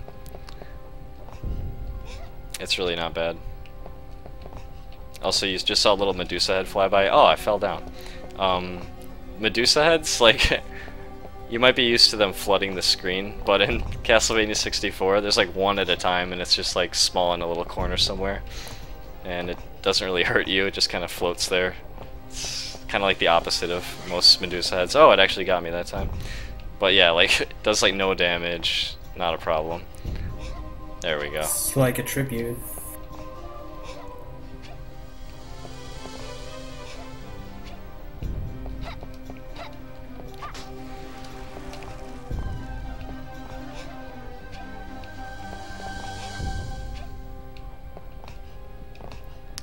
It's really not bad. Also, you just saw a little Medusa head fly by. Oh, I fell down. Medusa heads, like, You might be used to them flooding the screen, but in Castlevania 64, there's like one at a time, and it's just like small in a little corner somewhere. And it doesn't really hurt you, it just kind of floats there. It's kind of like the opposite of most Medusa heads. Oh, it actually got me that time. But yeah, like, it does like no damage, not a problem. There we go. It's like a tribute.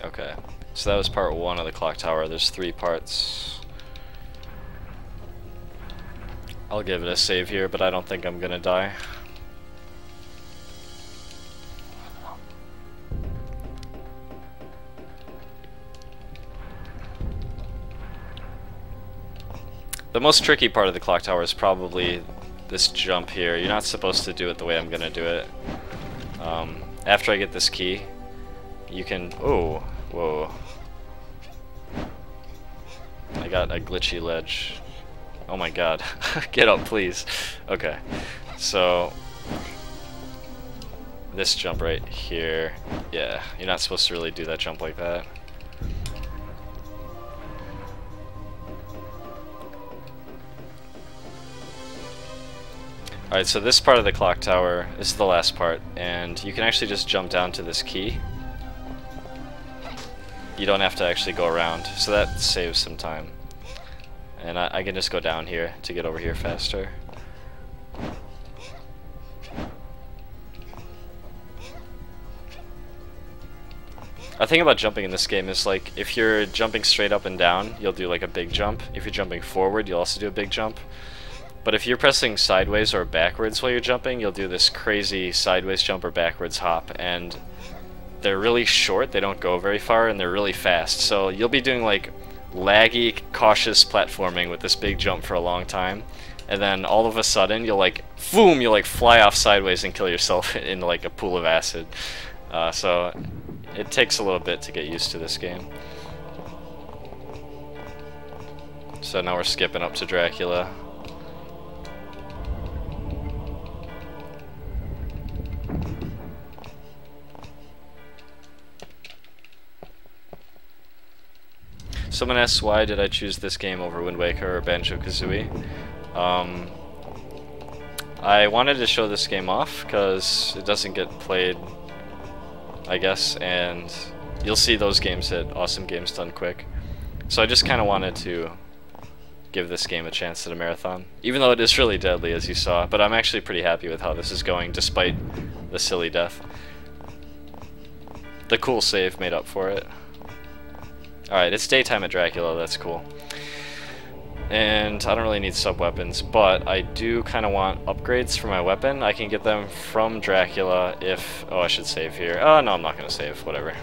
Okay, so that was part 1 of the clock tower. There's 3 parts. I'll give it a save here, but I don't think I'm gonna die. The most tricky part of the clock tower is probably this jump here. You're not supposed to do it the way I'm gonna do it. After I get this key, you can... Oh, whoa. I got a glitchy ledge. Oh my god. Get up, please. Okay. So... this jump right here. Yeah, you're not supposed to really do that jump like that. Alright, so this part of the clock tower is the last part, and you can actually just jump down to this key. You don't have to actually go around, so that saves some time. And I can just go down here to get over here faster. The thing about jumping in this game is, like, if you're jumping straight up and down, you'll do like a big jump. If you're jumping forward, you'll also do a big jump. But if you're pressing sideways or backwards while you're jumping, you'll do this crazy sideways jump or backwards hop, and they're really short, they don't go very far, and they're really fast. So you'll be doing like laggy, cautious platforming with this big jump for a long time, and then all of a sudden you'll like, boom, you'll like fly off sideways and kill yourself in like a pool of acid. So it takes a little bit to get used to this game. So now we're skipping up to Dracula. Someone asks, why did I choose this game over Wind Waker or Banjo-Kazooie? I wanted to show this game off because it doesn't get played, I guess, and you'll see those games at Awesome Games Done Quick. So I just kind of wanted to give this game a chance at a marathon, even though it is really deadly, as you saw, but I'm actually pretty happy with how this is going, despite the silly death. The cool save made up for it. Alright, it's daytime at Dracula, that's cool. And I don't really need sub-weapons, but I do kind of want upgrades for my weapon. I can get them from Dracula if... Oh, I should save here. Oh, no, I'm not going to save, whatever.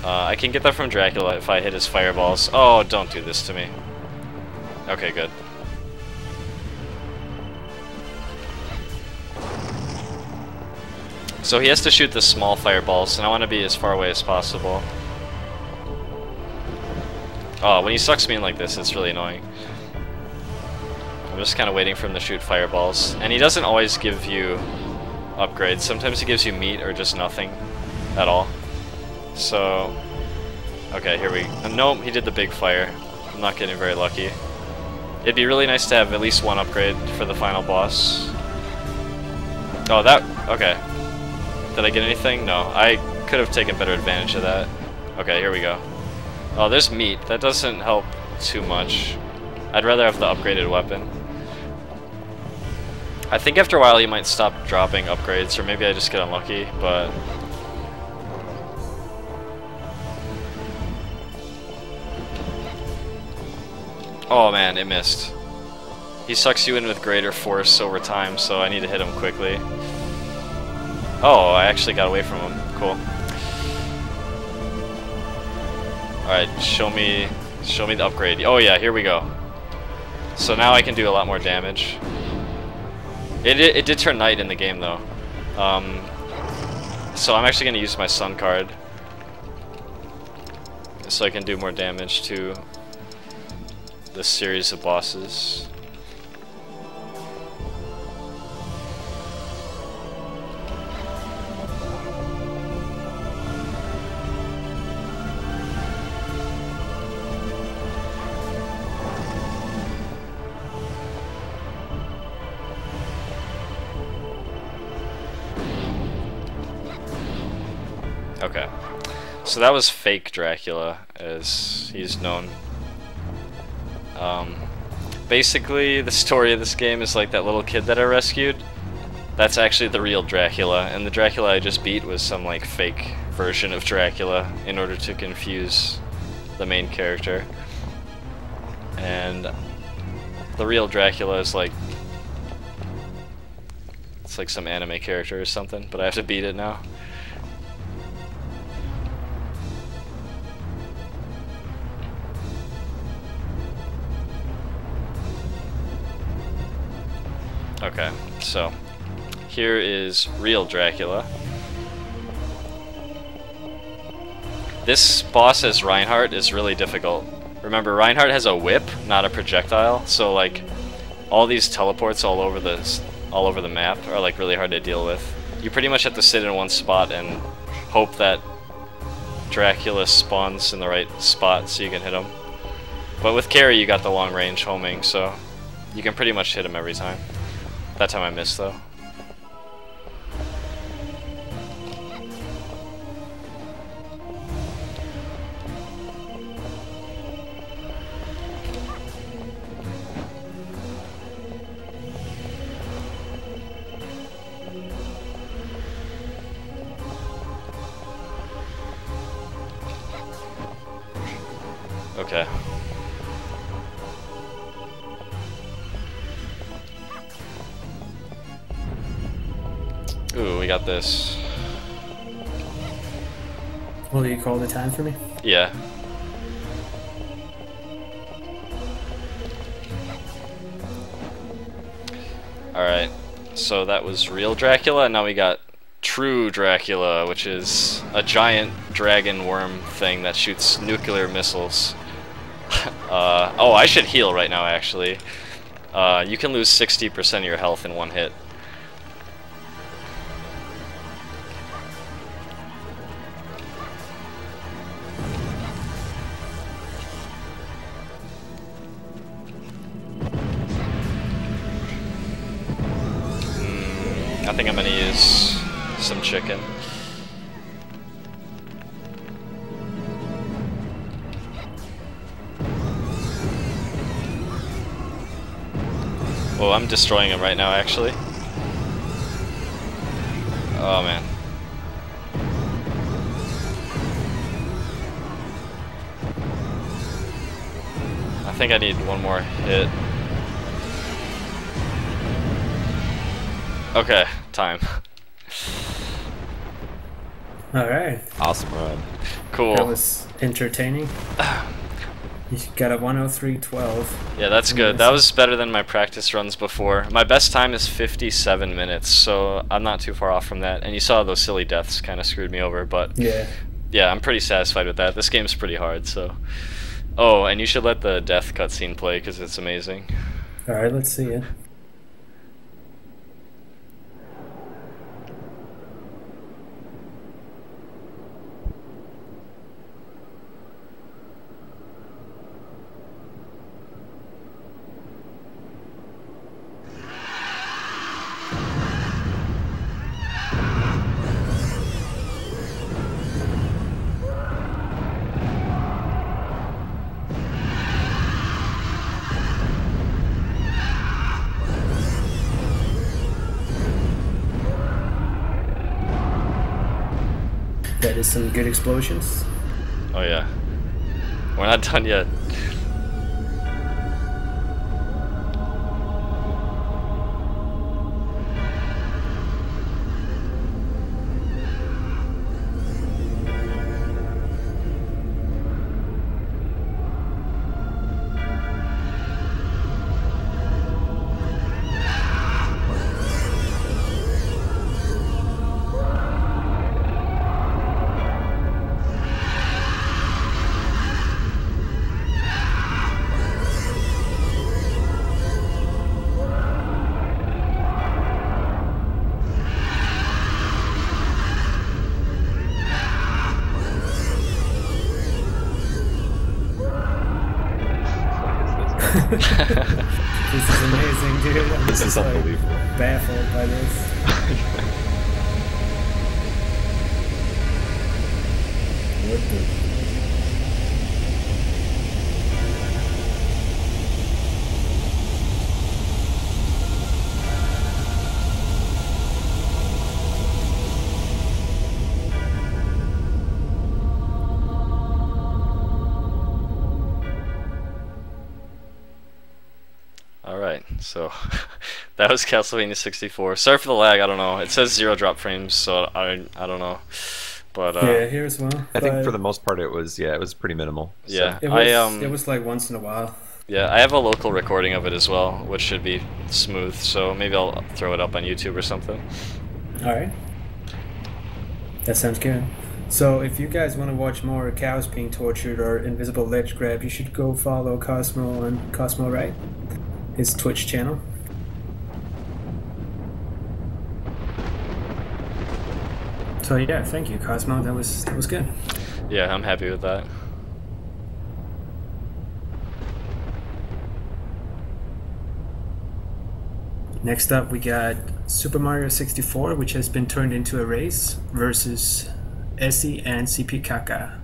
I can get them from Dracula if I hit his fireballs. Oh, don't do this to me. Okay, good. So he has to shoot the small fireballs, and I want to be as far away as possible. Oh, when he sucks me in like this, it's really annoying. I'm just kind of waiting for him to shoot fireballs. And he doesn't always give you upgrades. Sometimes he gives you meat or just nothing at all. So, okay, here we go. Nope, he did the big fire. I'm not getting very lucky. It'd be really nice to have at least one upgrade for the final boss. Oh, that... okay. Did I get anything? No. I could have taken better advantage of that. Okay, here we go. Oh, there's meat. That doesn't help too much. I'd rather have the upgraded weapon. I think after a while you might stop dropping upgrades, or maybe I just get unlucky, but... oh man, it missed. He sucks you in with greater force over time, so I need to hit him quickly. Oh, I actually got away from him. Cool. Alright, show me the upgrade. Oh yeah, here we go. So now I can do a lot more damage. It did turn night in the game though. So I'm actually going to use my sun card so I can do more damage to this series of bosses. Okay. So that was fake Dracula, as he's known. Basically, the story of this game is like that little kid that I rescued. That's actually the real Dracula, and the Dracula I just beat was some like fake version of Dracula in order to confuse the main character. And the real Dracula is like, it's like some anime character or something, but I have to beat it now. Okay, so here is real Dracula. This boss as Reinhardt is really difficult. Remember, Reinhardt has a whip, not a projectile, so like all these teleports all over the map are like really hard to deal with. You pretty much have to sit in one spot and hope that Dracula spawns in the right spot so you can hit him. But with Carrie you got the long range homing, so you can pretty much hit him every time. That time I missed though. Okay. Ooh, we got this. Will you call the time for me? Yeah. Alright, so that was real Dracula, and now we got true Dracula, which is a giant dragon worm thing that shoots nuclear missiles. Oh, I should heal right now, actually. You can lose 60% of your health in one hit. I think I'm gonna use some chicken. Oh, I'm destroying him right now, actually. Oh man. I think I need one more hit. Okay, time. Alright. Awesome run. Cool. That was entertaining. You got a 103.12. Yeah, that's good. That was better than my practice runs before. My best time is 57 minutes, so I'm not too far off from that. And you saw those silly deaths kind of screwed me over, but yeah, I'm pretty satisfied with that. This game's pretty hard, so. Oh, and you should let the death cutscene play because it's amazing. Alright, let's see it. That is some good explosions. Oh yeah. We're not done yet. This is amazing, dude. I'm This is just, like, unbelievable. baffled by this. look good. Alright, so that was Castlevania 64. Sorry for the lag, I don't know. It says 0 drop frames, so I don't know. But yeah, here as well. I think for the most part it was pretty minimal. Yeah, so it was like once in a while. Yeah, I have a local recording of it as well, which should be smooth, so maybe I'll throw it up on YouTube or something. Alright. That sounds good. So if you guys want to watch more cows being tortured or invisible ledge grab, you should go follow Cosmo on Cosmo Right, his Twitch channel. So yeah, thank you, Cosmo. That was good. Yeah, I'm happy with that. Next up, we got Super Mario 64, which has been turned into a race, versus Essie and CP Kaka.